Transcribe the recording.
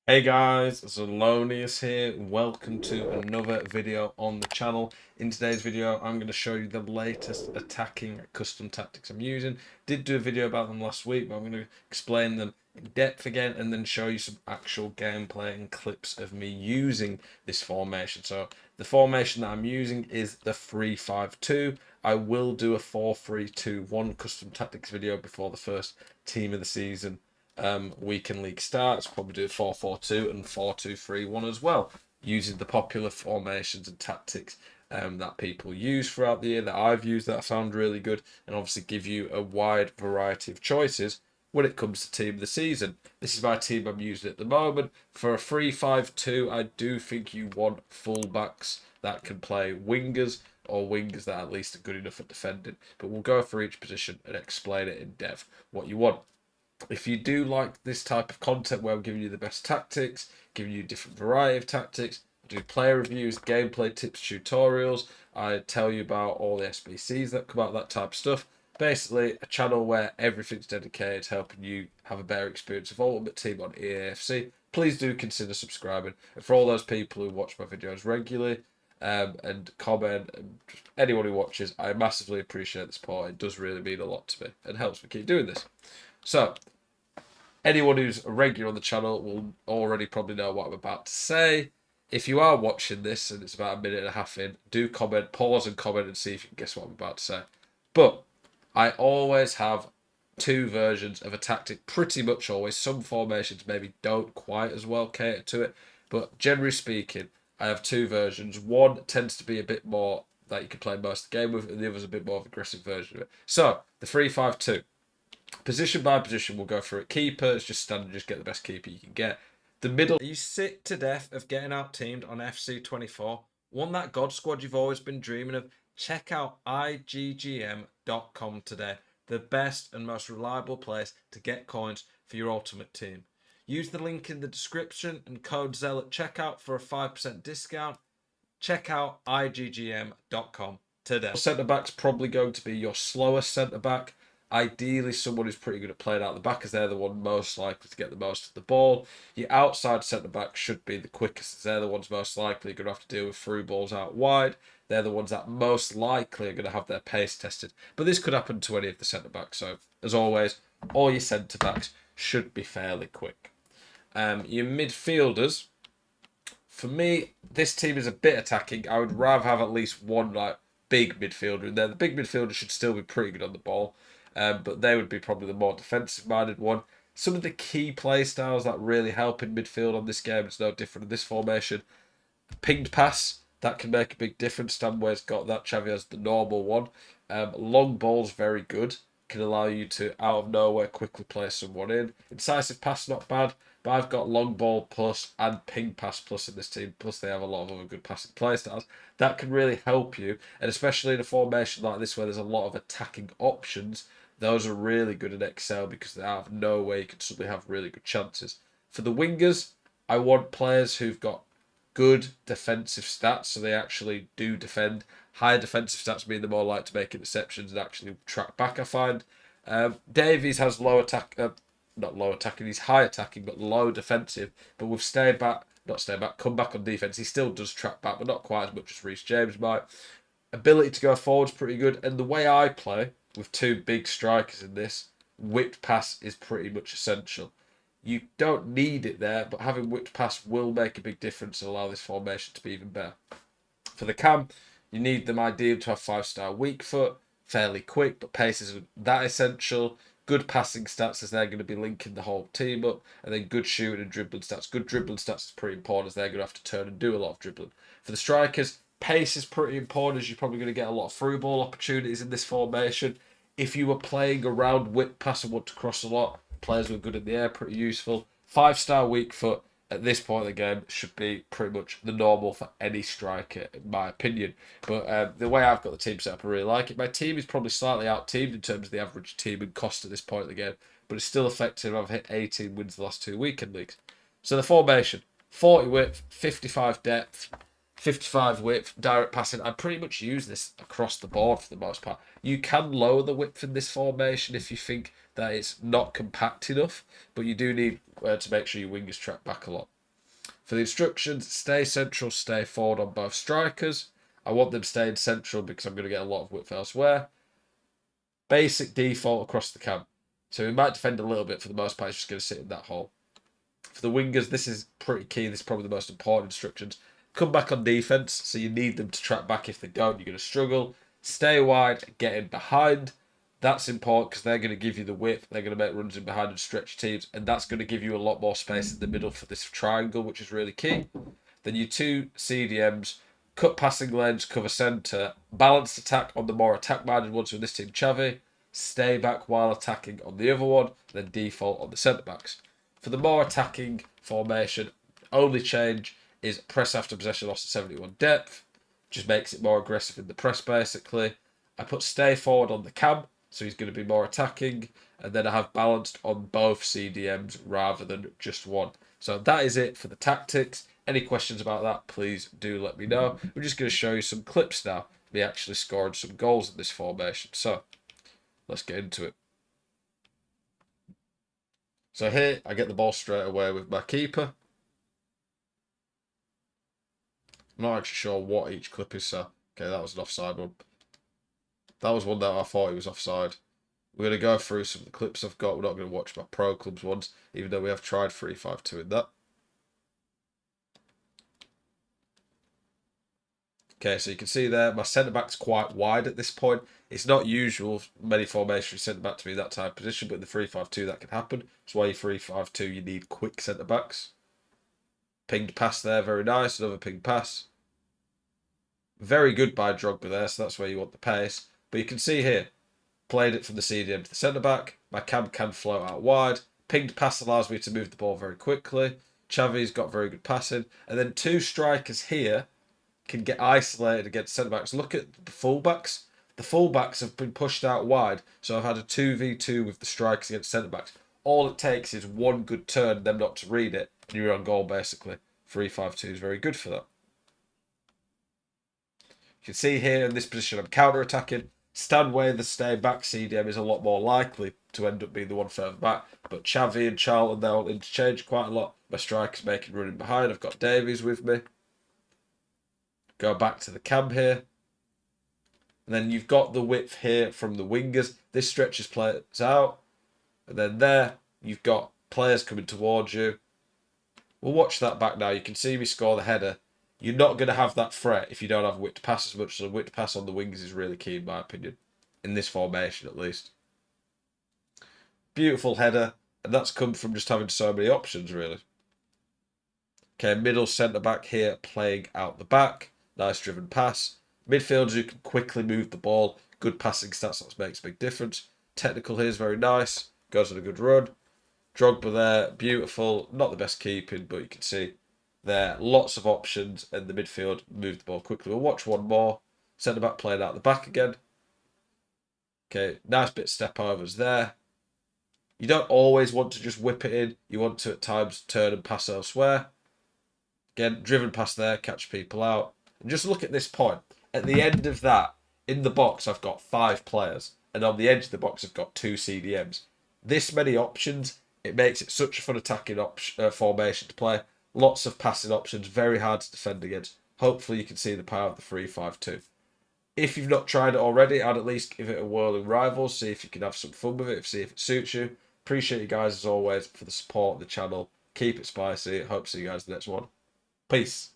Hey guys, Zelonius here. Welcome to another video on the channel. In today's video, I'm going to show you the latest attacking custom tactics I'm using. Did do a video about them last week, but I'm going to explain them in depth again and then show you some actual gameplay and clips of me using this formation. So the formation that I'm using is the 3-5-2. I will do a 4-3-2-1 custom tactics video before the first team of the season weekend league starts. Probably do 4-4-2 and 4-2-3-1 as well, using the popular formations and tactics that people use throughout the year, that I've used, that I found really good, and obviously give you a wide variety of choices when it comes to team of the season. This is my team I'm using at the moment. For a 3-5-2, I do think you want fullbacks that can play wingers, or wingers that at least are good enough at defending. But we'll go for each position and explain it in depth what you want. If you do like this type of content where I'm giving you the best tactics, giving you a different variety of tactics, I do player reviews, gameplay tips, tutorials, I tell you about all the SBCs that come out, that type of stuff. Basically, a channel where everything's dedicated to helping you have a better experience of Ultimate Team on EAFC. Please do consider subscribing. And for all those people who watch my videos regularly, and comment, and anyone who watches, I massively appreciate the support. It does really mean a lot to me and helps me keep doing this. So, anyone who's a regular on the channel will already probably know what I'm about to say. If you are watching this and it's about a minute and a half in, do comment, pause and comment and see if you can guess what I'm about to say. But I always have two versions of a tactic, pretty much always. Some formations maybe don't quite as well cater to it, but generally speaking, I have two versions. One tends to be a bit more that you can play most of the game with, and the other's a bit more of an aggressive version of it. So, the 3-5-2. Position by position, we'll go through it. Keeper is just standard, just get the best keeper you can get. The middle. Are you sick to death of getting out teamed on FC24? Want that God squad you've always been dreaming of? Check out IGGM.com today. The best and most reliable place to get coins for your ultimate team. Use the link in the description and code ZEL at checkout for a 5% discount. Check out IGGM.com today. Centre back's probably going to be your slowest centre back. Ideally, someone who's pretty good at playing out the back, as they're the one most likely to get the most of the ball. Your outside centre back should be the quickest, as they're the ones most likely going to have to deal with through balls out wide. They're the ones that most likely are going to have their pace tested. But this could happen to any of the centre backs. So, as always, all your centre backs should be fairly quick. Your midfielders, for me, this team is a bit attacking. I would rather have at least one big midfielder in there. The big midfielder should still be pretty good on the ball, but they would be probably the more defensive-minded one. Some of the key play styles that really help in midfield on this game, it's no different in this formation. Pinged pass, that can make a big difference. Stanway's got that. Xavi has the normal one. Long ball's very good. Can allow you to, out of nowhere, quickly play someone in. Incisive pass, not bad. But I've got long ball plus and ping pass plus in this team. Plus, they have a lot of other good passing play styles. That can really help you. And especially in a formation like this where there's a lot of attacking options, those are really good in Excel because they out of nowhere you can suddenly have really good chances. For the wingers, I want players who've got good defensive stats, so they actually do defend. Higher defensive stats mean they're more likely to make interceptions and actually track back, I find. Davies has low attack, not low attacking, he's high attacking, but low defensive. But with come back on defense, he still does track back, but not quite as much as Reece James might. Ability to go forward is pretty good, and the way I play, with two big strikers in this, whipped pass is pretty much essential. You don't need it there, but having whipped pass will make a big difference and allow this formation to be even better. For the cam, you need them ideally to have 5-star weak foot, fairly quick, but pace isn't that essential. Good passing stats, as they're going to be linking the whole team up, and then good shooting and dribbling stats. Good dribbling stats is pretty important, as they're going to have to turn and do a lot of dribbling. For the strikers, pace is pretty important, as you're probably going to get a lot of through ball opportunities in this formation. If you were playing around whip pass and want to cross a lot, players who are good in the air, pretty useful. 5-star weak foot at this point of the game should be pretty much the normal for any striker, in my opinion. But the way I've got the team set up, I really like it. My team is probably slightly out-teamed in terms of the average team and cost at this point of the game, but it's still effective. I've hit 18 wins the last 2 weekend leagues. So the formation, 40 width, 55 depth, 55 width, direct passing. I pretty much use this across the board for the most part. You can lower the width in this formation if you think that it's not compact enough, but you do need to make sure your wingers track back a lot. For the instructions, stay central, stay forward on both strikers. I want them staying central because I'm going to get a lot of width elsewhere. Basic default across the camp. So we might defend a little bit. For the most part, it's just going to sit in that hole. For the wingers, this is pretty key. This is probably the most important instructions. Come back on defense, so you need them to track back. If they don't, you're going to struggle. Stay wide, get in behind. That's important because they're going to give you the width. They're going to make runs in behind and stretch teams, and that's going to give you a lot more space in the middle for this triangle, which is really key. Then your two CDMs, cut passing lanes, cover centre, balanced attack on the more attack-minded ones with this team, Xavi. Stay back while attacking on the other one, then default on the centre-backs. For the more attacking formation, only change is press after possession loss to 71 depth. Just makes it more aggressive in the press, basically. I put stay forward on the cam, so he's going to be more attacking. And then I have balanced on both CDMs rather than just one. So that is it for the tactics. Any questions about that, please do let me know. We're just going to show you some clips now. Me actually scored some goals in this formation. So let's get into it. So here, I get the ball straight away with my keeper. I'm not actually sure what each clip is, so... Okay, that was an offside one. That was one that I thought he was offside. We're going to go through some of the clips I've got. We're not going to watch my Pro Clubs ones, even though we have tried 3-5-2 in that. Okay, so you can see there, my centre-back's quite wide at this point. It's not usual, many formations centre-back to be in that type of position, but in the 3-5-2 that can happen. That's why you 3-5-2, you need quick centre-backs. Pinged pass there, very nice. Another pinged pass. Very good by Drogba there, so that's where you want the pace. But you can see here, played it from the CDM to the centre-back. My cam can float out wide. Pinged pass allows me to move the ball very quickly. Xavi's got very good passing. And then two strikers here can get isolated against centre-backs. Look at the full-backs. The full-backs have been pushed out wide, so I've had a 2v2 with the strikers against centre-backs. All it takes is one good turn, them not to read it, and you're on goal, basically. 3-5-2 is very good for that. You can see here in this position I'm counter-attacking. Stanway, the stay back CDM, is a lot more likely to end up being the one further back. But Xavi and Charlton, they'll interchange quite a lot. My strikers making running behind. I've got Davies with me. Go back to the cam here. And then you've got the width here from the wingers. This stretches players out. And then there, you've got players coming towards you. We'll watch that back now. You can see me score the header. You're not going to have that threat if you don't have a width to pass as much. So a width to pass on the wings is really key, in my opinion. In this formation, at least. Beautiful header. And that's come from just having so many options, really. Okay, middle centre-back here playing out the back. Nice driven pass. Midfielders who can quickly move the ball. Good passing stats, that makes a big difference. Technical here is very nice. Goes on a good run. Drogba there, beautiful. Not the best keeping, but you can see there, lots of options, and the midfield moved the ball quickly. We'll watch one more. Centre-back playing out the back again. Okay, nice bit of step overs there. You don't always want to just whip it in. You want to, at times, turn and pass elsewhere. Again, driven past there, catch people out. And just look at this point. At the end of that, in the box, I've got 5 players. And on the edge of the box, I've got 2 CDMs. This many options, it makes it such a fun attacking formation to play. Lots of passing options, very hard to defend against. Hopefully you can see the power of the 3-5-2. If you've not tried it already, I'd at least give it a whirl in Rivals, see if you can have some fun with it, see if it suits you. Appreciate you guys as always for the support of the channel. Keep it spicy. Hope to see you guys in the next one. Peace.